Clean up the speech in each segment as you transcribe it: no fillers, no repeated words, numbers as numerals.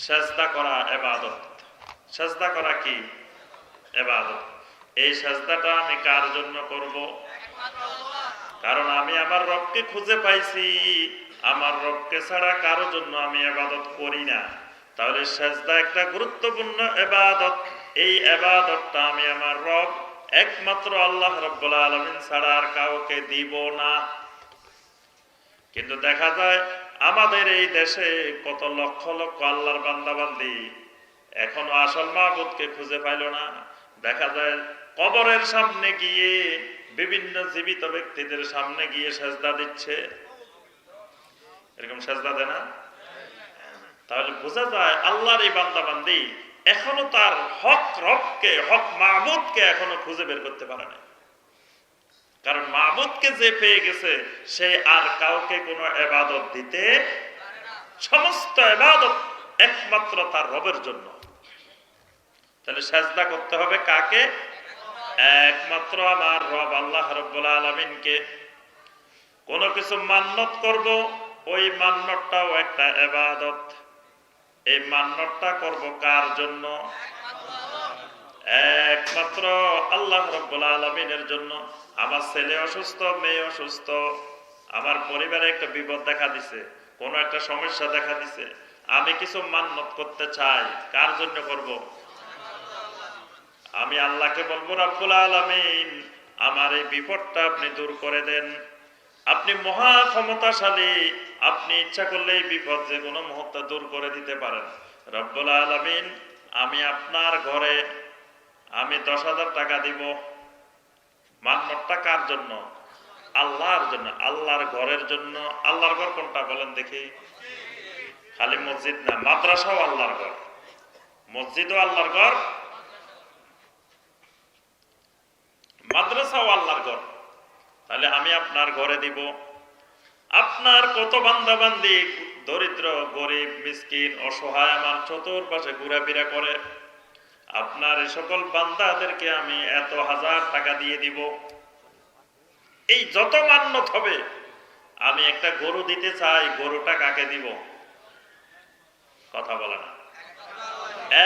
সেজদা করা ইবাদত। সেজদা করা কি? ইবাদত। এই সেজদাটা আমি কার জন্য করব? কারণ আমি আমার রবকে খুঁজে পাইছি, আমার রবকে ছাড়া কারো জন্য আমি ইবাদত করি না। তাহলে সেজদা একটা গুরুত্বপূর্ণ ইবাদত। এই ইবাদতটা আমি আমার রব একমাত্র আল্লাহ রাব্বুল আলামিন ছাড়া আর কাউকে দিব না। কিন্তু দেখা যায় আমাদের এই দেশে কত লক্ষ লক্ষ আল্লাহর বান্দা বান্দি এখনো আসল মাবুদকে খুঁজে পাইল না। দেখা যায় কবরের সামনে গিয়ে, বিভিন্ন জীবিত ব্যক্তিদের সামনে গিয়ে সেজদা দিচ্ছে। এরকম সেজদা দেয় না? তাহলে বোঝা যায় আল্লাহর এই বান্দা বান্দি এখনো তার হক রবকে, হক মাবুদকে এখনো খুঁজে বের করতে পারে না। কারণ মাবুদকে যে পেয়ে গেছে সে আর কাউকে কোনো ইবাদত দিতে, সমস্ত ইবাদত একমাত্র তার রবের জন্য। তাহলে সেজদা করতে হবে কাকে? একমাত্র আমার রব আল্লাহ রাব্বুল আলামিনকে। কোনো কিছু মান্নত করব, ওই মান্নতটাও একটা ইবাদত। এই মান্নতটা করব কার জন্য? একমাত্র আল্লাহ রাব্বুল আলামিনের জন্য। আমার ছেলে অসুস্থ, মেয়ে অসুস্থ, আমার পরিবারে একটা বিপদ দেখা দিছে, কোনো একটা সমস্যা দেখা দিছে, আমি কিছু মান্নত করতে চাই, কার জন্য করব? আমি আল্লাহকে বলবো, রাব্বুল আলামিন আমার এই বিপদটা আপনি দূর করে দেন। আপনি মহা ক্ষমতাশালী, আপনি ইচ্ছা করলে এই বিপদ যে কোনো মুহূর্তে দূর করে দিতে পারেন। রাব্বুল আলামিন আমি আপনার ঘরে আমি 10,000 টাকা দিব। মান্নতটা কার জন্য? আল্লাহর জন্য, আল্লাহর ঘরের জন্য। আল্লাহর ঘর কোনটা বলেন দেখি? খালি মসজিদ না, মাদ্রাসাও আল্লাহর ঘর, মসজিদও আল্লাহর ঘর, মাদ্রাসাও আল্লাহর ঘর। তাহলে আমি আপনার ঘরে দিব। আপনার কত বান্দা বান্দি দরিদ্র, গরিব, মিসকিন, অসহায় আমার চতুর্পাশে ঘোরাফেরা করে, আপনার এই সকল বান্দাদেরকে আমি এত 1000 টাকা দিয়ে দিব। এই যত মান্নত হবে, আমি একটা গরু দিতে চাই, গরুটা কাকে দিব? কথা বলে না।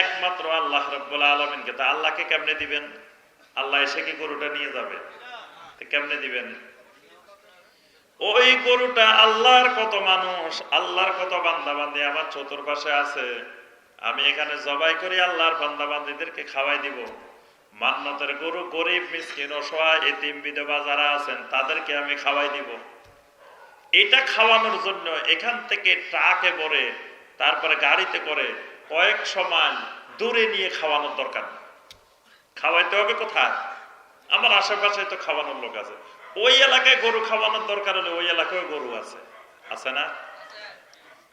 একমাত্র আল্লাহ রাব্বুল আলামিনকে। তা আল্লাহকে কেমনে দিবেন? আল্লাহ এসে কি গরুটা নিয়ে যাবে? কেমনে দিবেন? ওই গরুটা আল্লাহর কত মানুষ, আল্লাহর কত বান্দা বান্দি আমার চতুর্পাশে আছে, আমি এখানে জবাই করি আল্লাহর বান্দা বান্দিদেরকে খাওয়াই দিব। মান্নতের গরু গরিব, মিসকিন, অসহায়, এতিম, বিধবা যারা আছেন তাদেরকে আমি খাওয়াই দিব। এটা খাওয়ানোর জন্য এখান থেকে ট্রাকে ভরে, তারপরে গাড়িতে করে কয়েকশো মাইল দূরে নিয়ে খাওয়ানোর দরকার নেই। খাওয়াইতে হবে কোথায়? আমার আশেপাশে তো খাওয়ানোর লোক আছে। ওই এলাকায় গরু খাওয়ানোর দরকার হলে ওই এলাকায় গরু আছে, আছে না?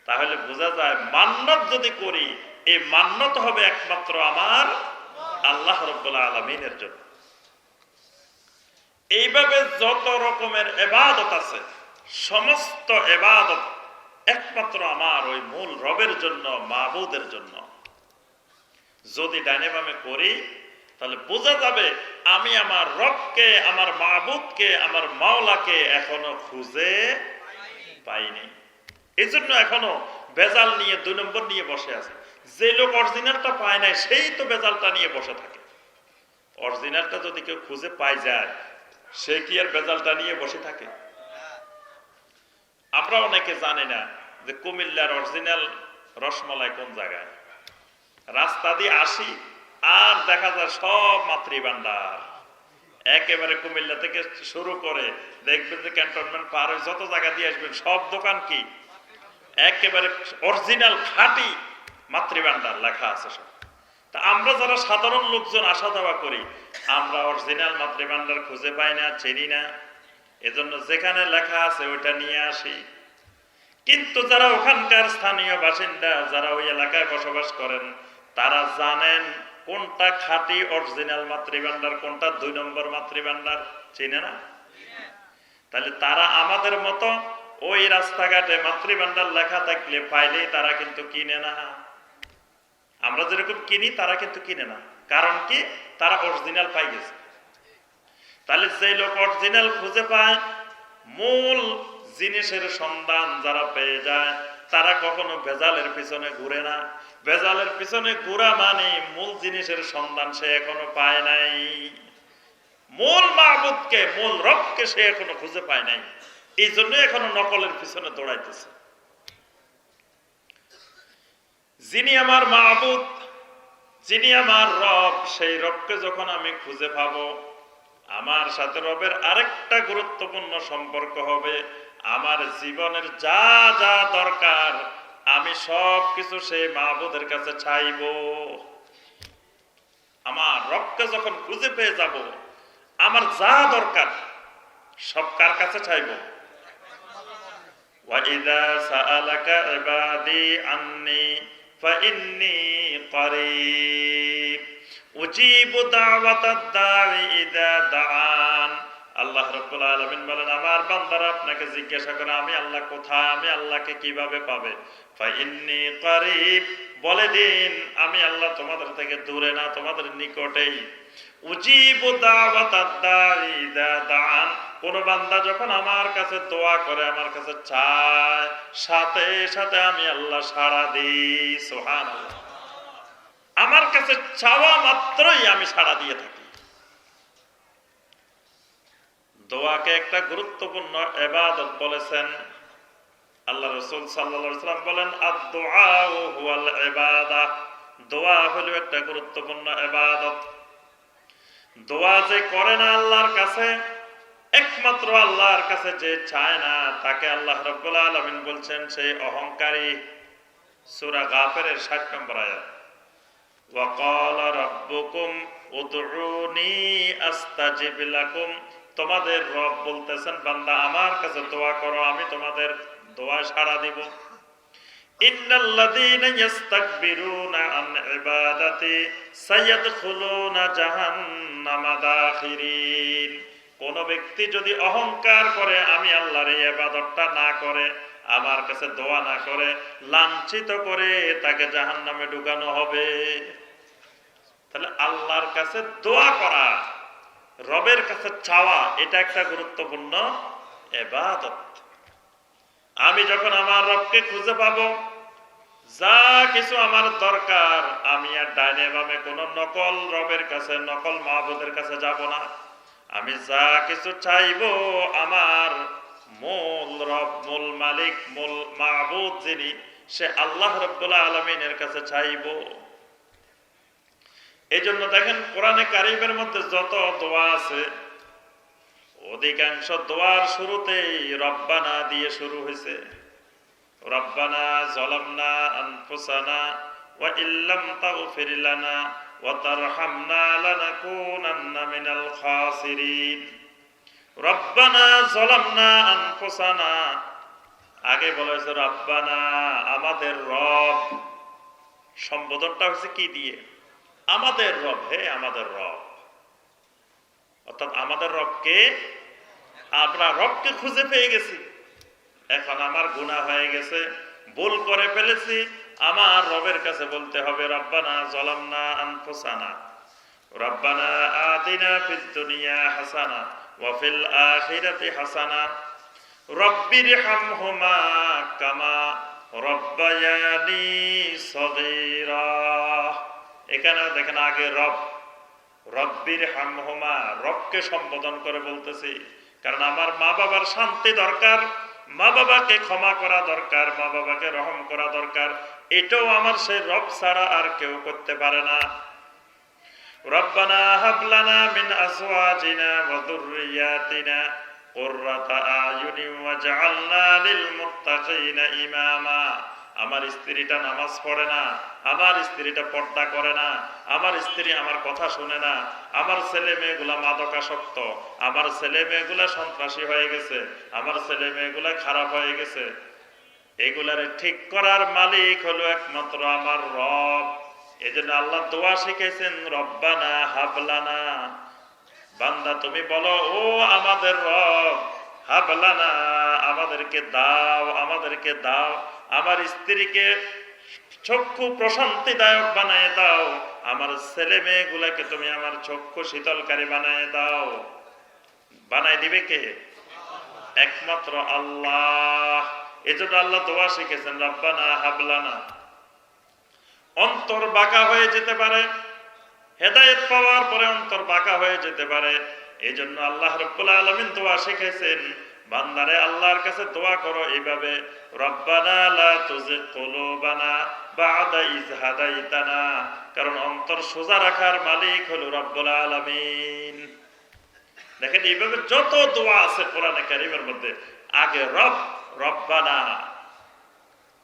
তাহলে বোঝা যায় মান্নত যদি করি, এই মান্নত হবে একমাত্র আমার আল্লাহ রাব্বুল আলামিনের জন্য। এইভাবে যত রকমের ইবাদত আছে, সমস্ত ইবাদত একমাত্র আমার ওই মূল রবের জন্য, মাবুদের জন্য। যদি ডাইনে বামে করি তাহলে বোঝা যাবে আমি আমার রবকে, আমার মাবুদকে, আমার মাওলাকে এখনো খুঁজে পাইনি। এই জন্য এখনো বেজাল নিয়ে 2 নম্বর নিয়ে বসে আছে। যে লোক অরিজিনালটা পায় নাই সেই তো বেজালটা নিয়ে বসে থাকে। অরিজিনালটা যদি কেউ খুঁজে পাই যায়, সে কি আর বেজালটা নিয়ে বসে থাকে? আমরা অনেকে জানি না যে কুমিল্লার অরিজিনাল রসমালাই কোন জায়গায়। রাস্তা দিয়ে আসি আর দেখা যায় সব মাতৃভান্ডার, একেবারে কুমিল্লা থেকে শুরু করে দেখবেন যে ক্যান্টনমেন্ট পার হয়ে যত জায়গা দিয়ে আসবেন সব দোকান কি একেবারে অরিজিনাল খাঁটি মাতৃভান্ডার লেখা আছে সব। তা আমরা যারা সাধারণ লোকজন আসা যাওয়া করি, আমরা অরিজিনাল মাতৃভান্ডার খুঁজে পাই না, চিনি না। এজন্য যেখানে লেখা আছে ওইটা নিয়ে আসি। কিন্তু যারা ওখানকার স্থানীয় বাসিন্দা, যারা ওই এলাকায় বসবাস করেন, তারা জানেন কোনটা খাঁটি অরিজিনাল মাতৃভান্ডার, কোনটা 2 নম্বর মাতৃভান্ডার, চিনে না? তাহলে তারা আমাদের মতো ওই রাস্তাঘাটে মাতৃভান্ডার লেখা থাকলে পাইলেই তারা কিন্তু কিনে না। আমরা যেরকম কিনি তারা কিন্তু কিনে না। কারণ কি? তারা অরিজিনাল পাই গেছে। তাহলে যে লোক অরিজিনাল খুঁজে পায়, মূল জিনিসের সন্ধান যারা পেয়ে যায়, তারা কখনো ভেজালের পিছনে ঘুরে না। ভেজালের পিছনে ঘোরা মানে মূল জিনিসের সন্ধান সে এখনো পায় নাই, মূল মাবুদকে, মূল রবকে সে এখনো খুঁজে পায় নাই, এই জন্য এখনো নকলের পিছনে দৌড়াইতেছে। যিনি আমার মাবুদ, যিনি আমার রব, সেই রবকে যখন আমি খুঁজে পাবো, আমার সাথে রবের আরেকটা গুরুত্বপূর্ণ সম্পর্ক হবে, আমার জীবনের যা যা দরকার আমি সব কিছু সেই মাবুদের কাছে চাইব। আমার রবকে যখন খুঁজে পেয়ে যাব, আমার যা দরকার সব কার কাছে চাইব? وَإِذَا سَأَلَكَ عِبَادِي عَنِّي فَإِنِّي قَرِيبٌ أُجِيبُ دَعْوَةَ الدَّاعِ إِذَا دَعَانِ। আল্লাহ রাব্বুল আলামিন বলেন, আমার বান্দারা আপনাকে জিজ্ঞাসা করে আমি আল্লাহ কোথায়, আমি আল্লাহকে কিভাবে পাবে। ফাইন্নী করিব, বলে দিন আমি আল্লাহ তোমাদের থেকে দূরে না, তোমাদের নিকটেই। উজিবু দাওয়াতাদ দাঈ ইযা দাআন, কোন বান্দা যখন আমার কাছে দোয়া করে, আমার কাছে চায়, সাথে সাথে আমি আল্লাহ সাড়া দিই। সুবহানাল্লাহ। আমার কাছে চাওয়া মাত্রই আমি সাড়া দিয়ে থাকি। দোয়াকে একটা গুরুত্বপূর্ণ ইবাদত বলেছেন আল্লাহ রাসূল সাল্লাল্লাহু আলাইহি ওয়াসাল্লাম, বলেন আদ-দুআউ হুয়াল ইবাদাহ, দোয়া হলো একটা গুরুত্বপূর্ণ ইবাদত। দোয়া যে করে না আল্লাহর কাছে, একমাত্র আল্লাহর কাছে যে চায় না, তাকে আল্লাহ রাব্বুল আলামিন বলছেন সেই অহংকারী। সূরা গাফিরের 60 নম্বর আয়াত, ওয়া ক্বালা রাব্বুকুম উদউনি আস্তাজিব লাকুম, তোমাদের রব বলতেছেন বান্দা আমার কাছে দোয়া করো, আমি তোমাদের দোয়া সাড়া দিব। ইন্নাল্লাযীনা ইস্তাকবিরুনা আন ইবাদাতি সায়াদখুলুনা জাহান্নামা দাখিরিন। কোন ব্যক্তি যদি অহংকার করে, আমি আল্লাহর এই ইবাদতটা না করে, আমার কাছে দোয়া না করে, লাঞ্ছিত করে, তাকে জাহান্নামে ঢুকানো হবে। তাহলে আল্লাহর কাছে দোয়া করা, রবের কাছে চাওয়া, এটা একটা গুরুত্বপূর্ণ ইবাদত। আমি যখন আমার রবকে খুঁজে পাবো, যা কিছু আমার দরকার, আমি আর ডাইনে বামে কোন নকল রবের কাছে, নকল মাবুদের কাছে যাব না। আমি যা কিছু চাইবো আমার মূল রব, মূল মালিক, মূল মাবুদ যিনি, সে আল্লাহ রাব্বুল আলামিনের কাছে চাইবো। এই জন্য দেখেন কোরআনে কারীমের মধ্যে যত দোয়া আছে, অধিকাংশ দোয়ার শুরুতেই রব্বানা দিয়ে শুরু হয়েছে। রব্বানা যালামনা আনফুসানা ওয়া ইল্লাম তাগফির লানা ওয়া তারহামনা লানাকুনান্না মিনাল খাসিরিন। রব্বানা যালামনা আনফুসানা, আগে বলা হয়েছে রব্বানা, আমাদের রব। সম্বোধনটা হচ্ছে কি দিয়ে? আমাদের রব, হে আমাদের রব। অর্থাৎ আমাদের রবকে, আমরা রবকে খুঁজে পেয়ে গেছি। এখন আমার গুনাহ হয়ে গেছে, ভুল করে ফেলেছি, আমার রবের কাছে বলতে হবে রব্বানা যালামনা আনফুসানা রব্বানা আতিনা ফিদ দুনিয়া হাসানা ওয়া ফিল আখিরাতি হাসানা রব্বিরহামহুমা কামা রব্বায়ানি সগীরা। এখানে দেখেন আগে রব, রব্বিরহামহুমা, রবকে সম্বোধন করে বলতেছি, কারণ আমার মা বাবার শান্তি দরকার, মা বাবাকে ক্ষমা করা দরকার, মা বাবাকে রহম করা দরকার। এটাও আমার সেই রব ছাড়া আর কেউ করতে পারে না। রব্বানা হাবলানা মিন আজওয়াজিনা ওয়া যুররিয়াতিনা কুররাতা আয়ুনি ওয়াজআলনা লিল মুত্তাকিনা ইমামা। আমার স্ত্রীটা নামাজ পড়ে না, আমার স্ত্রীটা পর্দা করে না, আমার স্ত্রী আমার কথা শুনে না, আমার ছেলে মেয়েগুলা মাদকাসক্ত, আমার ছেলে মেয়েগুলা সন্ত্রাসী হয়ে গেছে, আমার ছেলে মেয়েগুলা খারাপ হয়ে গেছে। এগুলারে ঠিক করার মালিক হলো একমাত্র আমার রব। এজন্য আল্লাহ দোয়া শিখাইছেন রব্বানা হাবলানা। বান্দা তুমি বলো, ও আমাদের রব, হাবলানা, আমাদেরকে দাও, আমাদেরকে দাও, আমার স্ত্রীকে চক্ষু প্রশান্তিদায়ক বানায় দাও, আমার ছেলে মেয়েগুলাকে তুমি আমার চক্ষু শীতলকারী বানায় দাও। বানাই দিবে কে? একমাত্র আল্লাহ। এজন্য আল্লাহ দোয়া শিখেছেন রব্বানা হাবলানা। অন্তর বাঁকা হয়ে যেতে পারে, হেদায়েত পাওয়ার পরে অন্তর বাঁকা হয়ে যেতে পারে। এই জন্য আল্লাহ রাব্বুল আলামিন দোয়া শিখেছেন, বান্দারে আল্লাহর কাছে দোয়া করো এইভাবে, রব্বানা লা তুজিগ কুলুবানা বা'দা ইয হাদাইতানা। কারণ অন্তর সোজা রাখার মালিক হলো রব্বুল আলামিন। দেখেন এইভাবে যত দোয়া আছে কোরআনে কারীমের মধ্যে, আগে রব্বানা,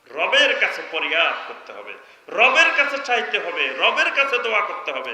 রবের কাছে ফরিয়াদ করতে হবে, রবের কাছে চাইতে হবে, রবের কাছে দোয়া করতে হবে।